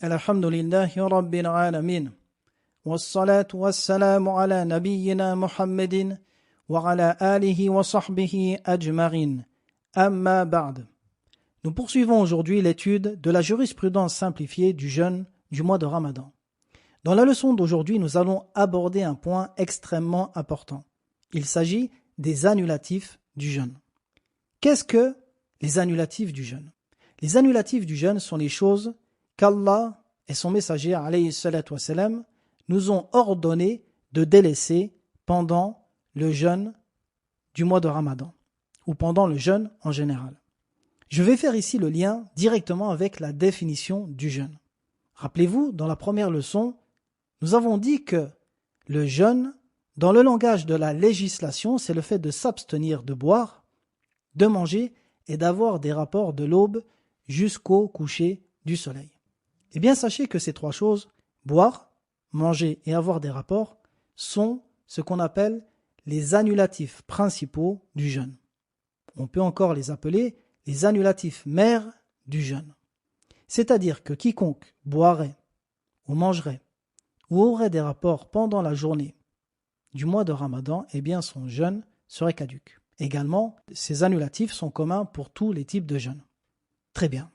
Alhamdulillahi Rabbil Alamin. Wassalatu wassalamu ala nabiyyina Muhammadin wa ala alihi wa sahbihi ajma'in. Amma ba'd. Nous poursuivons aujourd'hui l'étude de la jurisprudence simplifiée du jeûne du mois de Ramadan. Dans la leçon d'aujourd'hui, nous allons aborder un point extrêmement important. Il s'agit des annulatifs du jeûne. Qu'est-ce que les annulatifs du jeûne? Les annulatifs du jeûne sont les choses qu'Allah et son messager alayhi salatu wassalam nous ont ordonné de délaisser pendant le jeûne du mois de Ramadan ou pendant le jeûne en général. Je vais faire ici le lien directement avec la définition du jeûne. Rappelez-vous, dans la première leçon, nous avons dit que le jeûne, dans le langage de la législation, c'est le fait de s'abstenir de boire, de manger et d'avoir des rapports de l'aube jusqu'au coucher du soleil. Eh bien, sachez que ces trois choses, boire, manger et avoir des rapports, sont ce qu'on appelle les annulatifs principaux du jeûne. On peut encore les appeler les annulatifs mères du jeûne. C'est-à-dire que quiconque boirait ou mangerait ou aurait des rapports pendant la journée du mois de Ramadan, eh bien son jeûne serait caduc. Également, ces annulatifs sont communs pour tous les types de jeûne. Très bien.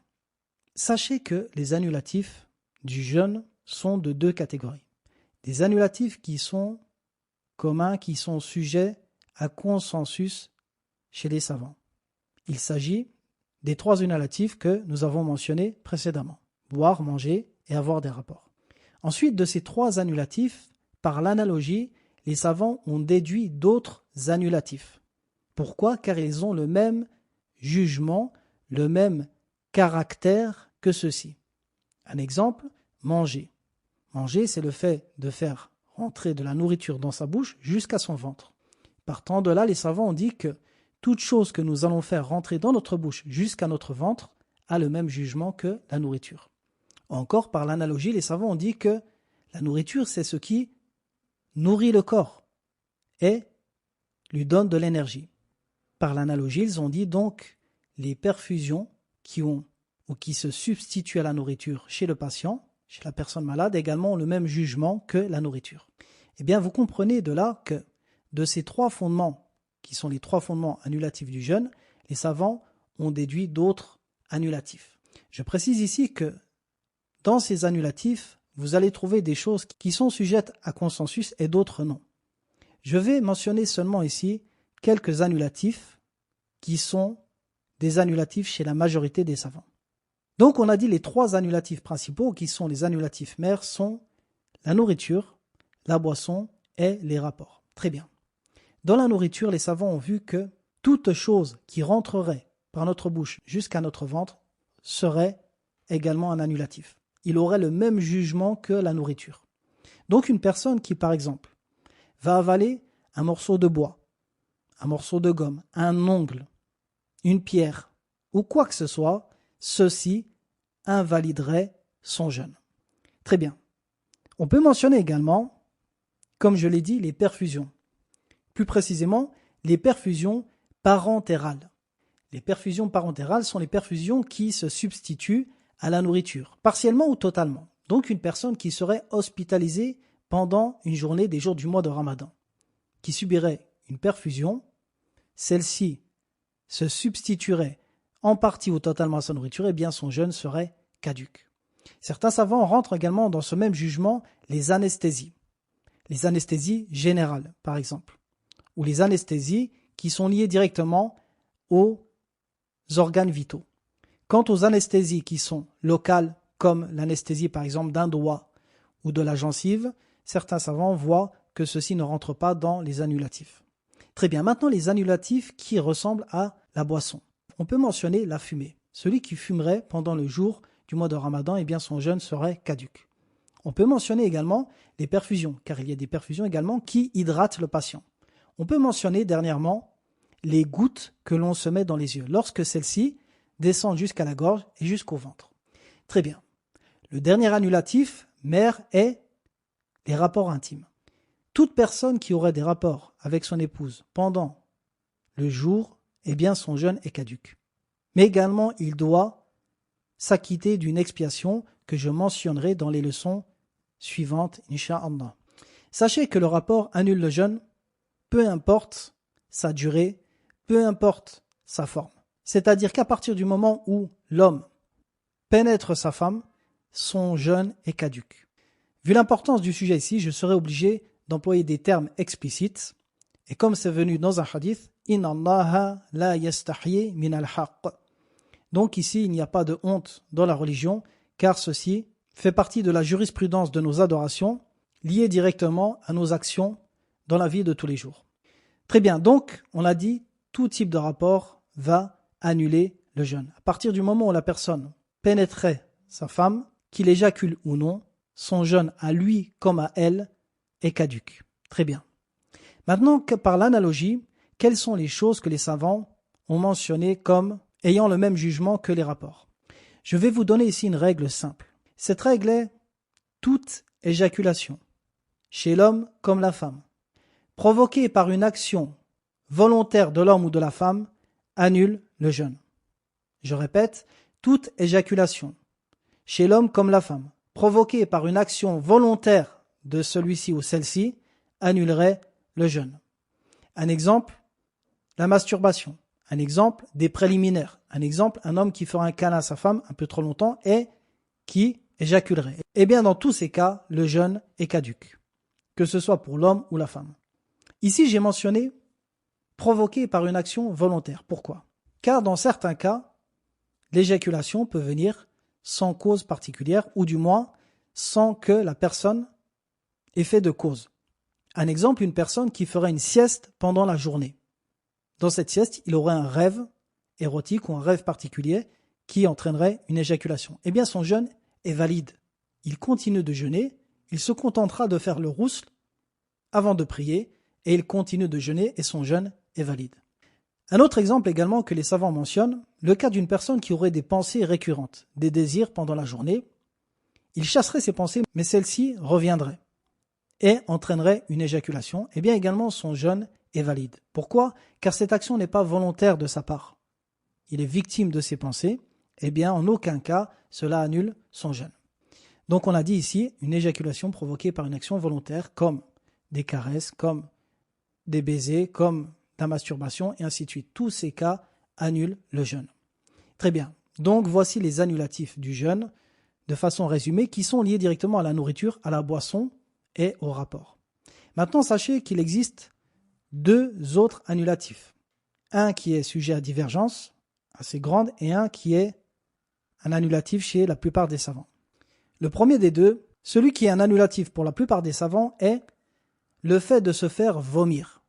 Sachez que les annulatifs du jeûne sont de deux catégories. Des annulatifs qui sont communs, qui sont sujets à consensus chez les savants. Il s'agit des trois annulatifs que nous avons mentionnés précédemment. Boire, manger et avoir des rapports. Ensuite, de ces trois annulatifs, par l'analogie, les savants ont déduit d'autres annulatifs. Pourquoi? Car ils ont le même jugement, le même caractère que ceux-ci. Un exemple, manger. Manger, c'est le fait de faire rentrer de la nourriture dans sa bouche jusqu'à son ventre. Partant de là, les savants ont dit que toute chose que nous allons faire rentrer dans notre bouche jusqu'à notre ventre a le même jugement que la nourriture. Encore par l'analogie, les savants ont dit que la nourriture, c'est ce qui nourrit le corps et lui donne de l'énergie. Par l'analogie, ils ont dit donc les perfusions qui se substituent à la nourriture chez le patient, chez la personne malade, également ont le même jugement que la nourriture. Eh bien, vous comprenez de là que de ces trois fondements, qui sont les trois fondements annulatifs du jeûne, les savants ont déduit d'autres annulatifs. Je précise ici que dans ces annulatifs, vous allez trouver des choses qui sont sujettes à consensus et d'autres non. Je vais mentionner seulement ici quelques annulatifs qui sont des annulatifs chez la majorité des savants. Donc on a dit les trois annulatifs principaux qui sont les annulatifs mères sont la nourriture, la boisson et les rapports. Très bien. Dans la nourriture, les savants ont vu que toute chose qui rentrerait par notre bouche jusqu'à notre ventre serait également un annulatif. Il aurait le même jugement que la nourriture. Donc une personne qui, par exemple, va avaler un morceau de bois, un morceau de gomme, un ongle, une pierre ou quoi que ce soit, ceci invaliderait son jeûne. Très bien. On peut mentionner également, comme je l'ai dit, les perfusions. Plus précisément, les perfusions parentérales. Les perfusions parentérales sont les perfusions qui se substituent à la nourriture, partiellement ou totalement. Donc une personne qui serait hospitalisée pendant une journée des jours du mois de Ramadan, qui subirait une perfusion, celle-ci se substituerait en partie ou totalement à sa nourriture, et bien son jeûne serait caduc. Certains savants rentrent également dans ce même jugement les anesthésies générales par exemple, ou les anesthésies qui sont liées directement aux organes vitaux. Quant aux anesthésies qui sont locales, comme l'anesthésie par exemple d'un doigt ou de la gencive, certains savants voient que ceci ne rentre pas dans les annulatifs. Très bien, maintenant les annulatifs qui ressemblent à la boisson. On peut mentionner la fumée. Celui qui fumerait pendant le jour du mois de Ramadan, eh bien son jeûne serait caduc. On peut mentionner également les perfusions, car il y a des perfusions également qui hydratent le patient. On peut mentionner dernièrement les gouttes que l'on se met dans les yeux, lorsque celles-ci descendent jusqu'à la gorge et jusqu'au ventre. Très bien. Le dernier annulatif, mère, est les rapports intimes. Toute personne qui aurait des rapports avec son épouse pendant le jour, eh bien son jeûne est caduc. Mais également, il doit s'acquitter d'une expiation que je mentionnerai dans les leçons suivantes, Inch'Allah. Sachez que le rapport annule le jeûne, peu importe sa durée, peu importe sa forme. C'est-à-dire qu'à partir du moment où l'homme pénètre sa femme, son jeûne est caduc. Vu l'importance du sujet ici, je serai obligé d'employer des termes explicites. Et comme c'est venu dans un hadith, « Inna Allaha la yastahyi min al-haqq ». Donc ici, il n'y a pas de honte dans la religion, car ceci fait partie de la jurisprudence de nos adorations, liée directement à nos actions dans la vie de tous les jours. Très bien, donc, on l'a dit, tout type de rapport va annuler le jeûne. À partir du moment où la personne pénétrait sa femme, qu'il éjacule ou non, son jeûne à lui comme à elle est caduc. Très bien. Maintenant, par l'analogie, quelles sont les choses que les savants ont mentionnées comme ayant le même jugement que les rapports? Je vais vous donner ici une règle simple. Cette règle est toute éjaculation, chez l'homme comme la femme, provoquée par une action volontaire de l'homme ou de la femme, annule le jeûne. Je répète, toute éjaculation, chez l'homme comme la femme, provoquée par une action volontaire de celui-ci ou celle-ci, annulerait le jeûne. Un exemple, la masturbation. Un exemple, des préliminaires. Un exemple, un homme qui fera un câlin à sa femme un peu trop longtemps et qui éjaculerait. Eh bien, dans tous ces cas, le jeûne est caduc, que ce soit pour l'homme ou la femme. Ici, j'ai mentionné provoqué par une action volontaire. Pourquoi? Car dans certains cas, l'éjaculation peut venir sans cause particulière, ou du moins sans que la personne ait fait de cause. Un exemple, une personne qui ferait une sieste pendant la journée. Dans cette sieste, il aurait un rêve érotique ou un rêve particulier qui entraînerait une éjaculation. Eh bien, son jeûne est valide. Il continue de jeûner, il se contentera de faire le rousl avant de prier et il continue de jeûner et son jeûne est valide. Un autre exemple également que les savants mentionnent, le cas d'une personne qui aurait des pensées récurrentes, des désirs pendant la journée. Il chasserait ces pensées, mais celles-ci reviendraient et entraîneraient une éjaculation. Eh bien également son jeûne est valide. Pourquoi? Car cette action n'est pas volontaire de sa part. Il est victime de ses pensées. Eh bien en aucun cas cela annule son jeûne. Donc on a dit ici une éjaculation provoquée par une action volontaire comme des caresses, comme des baisers, comme la masturbation et ainsi de suite. Tous ces cas annulent le jeûne. Très bien. Donc voici les annulatifs du jeûne de façon résumée qui sont liés directement à la nourriture, à la boisson et au rapport. Maintenant sachez qu'il existe deux autres annulatifs. Un qui est sujet à divergence assez grande et un qui est un annulatif chez la plupart des savants. Le premier des deux, celui qui est un annulatif pour la plupart des savants est le fait de se faire vomir.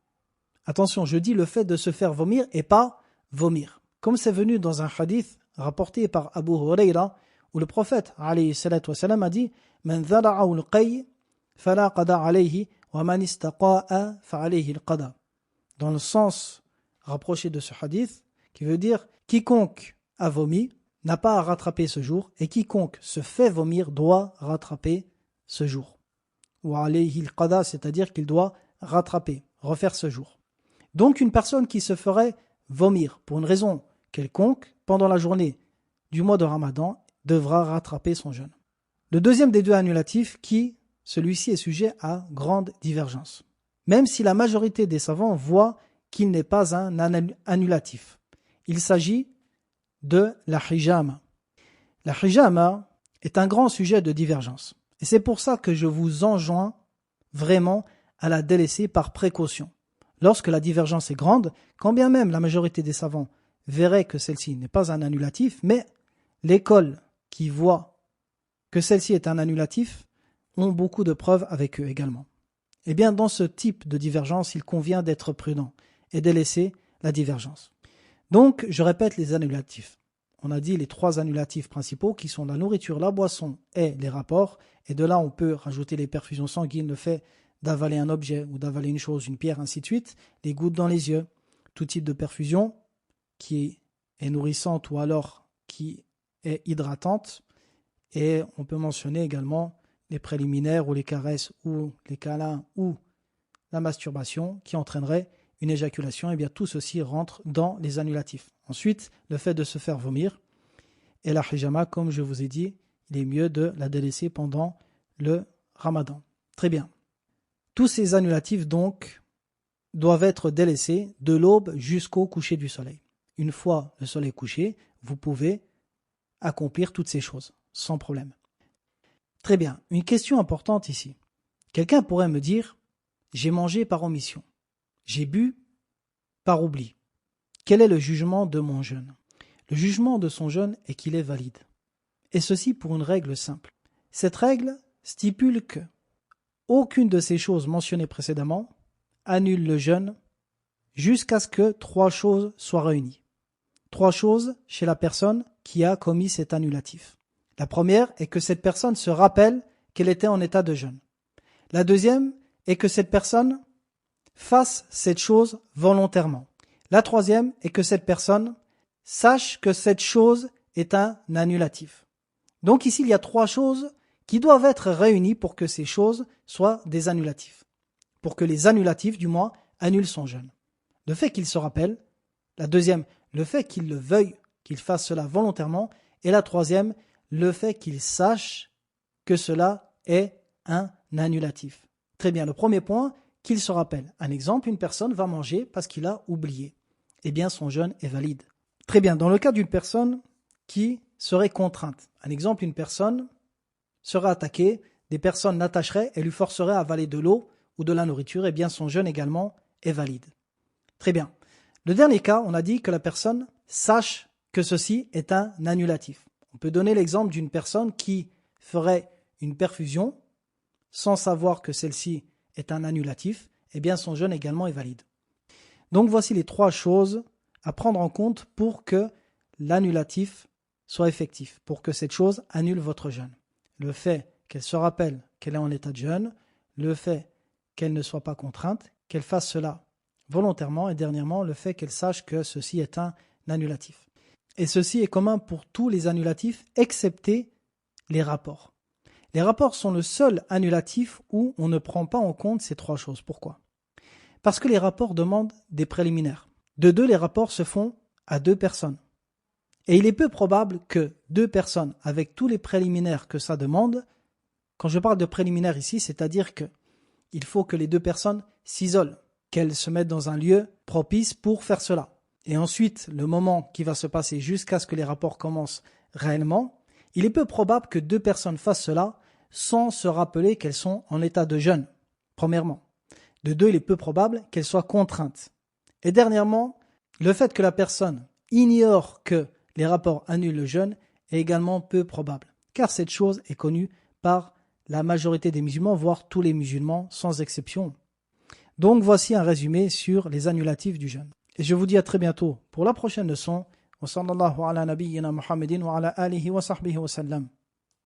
Attention, je dis le fait de se faire vomir et pas vomir. Comme c'est venu dans un hadith rapporté par Abu Huraira où le prophète alayhi salatu wassalam a dit « Man dhara'ahu al-qay fala qada alayhi wa man istaqa'a fa alayhi al-qada » dans le sens rapproché de ce hadith qui veut dire « Quiconque a vomi n'a pas à rattraper ce jour et quiconque se fait vomir doit rattraper ce jour. » Ou alayhi al-qada, c'est-à-dire qu'il doit rattraper, refaire ce jour. Donc une personne qui se ferait vomir pour une raison quelconque pendant la journée du mois de Ramadan devra rattraper son jeûne. Le deuxième des deux annulatifs celui-ci est sujet à grande divergence. Même si la majorité des savants voient qu'il n'est pas un annulatif. Il s'agit de la hijama. La hijama est un grand sujet de divergence. Et c'est pour ça que je vous enjoins vraiment à la délaisser par précaution. Lorsque la divergence est grande, quand bien même la majorité des savants verrait que celle-ci n'est pas un annulatif, mais l'école qui voit que celle-ci est un annulatif ont beaucoup de preuves avec eux également. Eh bien, dans ce type de divergence, il convient d'être prudent et délaisser la divergence. Donc, je répète les annulatifs. On a dit les trois annulatifs principaux qui sont la nourriture, la boisson et les rapports. Et de là, on peut rajouter les perfusions sanguines, le fait d'avaler un objet ou d'avaler une chose, une pierre, ainsi de suite, les gouttes dans les yeux, tout type de perfusion qui est nourrissante ou alors qui est hydratante. Et on peut mentionner également les préliminaires ou les caresses ou les câlins ou la masturbation qui entraînerait une éjaculation. Et bien tout ceci rentre dans les annulatifs. Ensuite, le fait de se faire vomir et la hijama, comme je vous ai dit, il est mieux de la délaisser pendant le Ramadan. Très bien. Tous ces annulatifs donc doivent être délaissés de l'aube jusqu'au coucher du soleil. Une fois le soleil couché, vous pouvez accomplir toutes ces choses sans problème. Très bien. Une question importante ici. Quelqu'un pourrait me dire, j'ai mangé par omission, j'ai bu par oubli. Quel est le jugement de mon jeûne? Le jugement de son jeûne est qu'il est valide. Et ceci pour une règle simple. Cette règle stipule que aucune de ces choses mentionnées précédemment annule le jeûne jusqu'à ce que 3 choses soient réunies. 3 choses chez la personne qui a commis cet annulatif. La première est que cette personne se rappelle qu'elle était en état de jeûne. La deuxième est que cette personne fasse cette chose volontairement. La troisième est que cette personne sache que cette chose est un annulatif. Donc ici, il y a 3 choses qui doivent être réunies pour que ces choses soient des annulatifs. Pour que les annulatifs, du moins, annulent son jeûne. Le fait qu'il se rappelle. La deuxième, le fait qu'il le veuille, qu'il fasse cela volontairement. Et la troisième, le fait qu'il sache que cela est un annulatif. Très bien, le premier point, qu'il se rappelle. Un exemple, une personne va manger parce qu'il a oublié. Eh bien, son jeûne est valide. Très bien, dans le cas d'une personne qui serait contrainte. Un exemple, une personne serait attaquée, des personnes l'attacheraient et lui forceraient à avaler de l'eau ou de la nourriture, eh bien son jeûne également est valide. Très bien. Le dernier cas, on a dit que la personne sache que ceci est un annulatif. On peut donner l'exemple d'une personne qui ferait une perfusion sans savoir que celle-ci est un annulatif, eh bien son jeûne également est valide. Donc voici les 3 choses à prendre en compte pour que l'annulatif soit effectif, pour que cette chose annule votre jeûne. Le fait qu'elle se rappelle qu'elle est en état de jeûne, le fait qu'elle ne soit pas contrainte, qu'elle fasse cela volontairement et dernièrement, le fait qu'elle sache que ceci est un annulatif. Et ceci est commun pour tous les annulatifs excepté les rapports. Les rapports sont le seul annulatif où on ne prend pas en compte ces 3 choses. Pourquoi? Parce que les rapports demandent des préliminaires. De 2, les rapports se font à 2 personnes. Et il est peu probable que 2 personnes, avec tous les préliminaires que ça demande, quand je parle de préliminaires ici, c'est-à-dire que il faut que les 2 personnes s'isolent, qu'elles se mettent dans un lieu propice pour faire cela. Et ensuite, le moment qui va se passer jusqu'à ce que les rapports commencent réellement, il est peu probable que 2 personnes fassent cela sans se rappeler qu'elles sont en état de jeûne, premièrement. De 2, il est peu probable qu'elles soient contraintes. Et dernièrement, le fait que la personne ignore que les rapports annulent le jeûne est également peu probable, car cette chose est connue par la majorité des musulmans, voire tous les musulmans, sans exception. Donc voici un résumé sur les annulatifs du jeûne. Et je vous dis à très bientôt pour la prochaine leçon. Wa sallallahu ala nabiyyina Muhammadin wa ala alihi wa sahbihi wa sallam.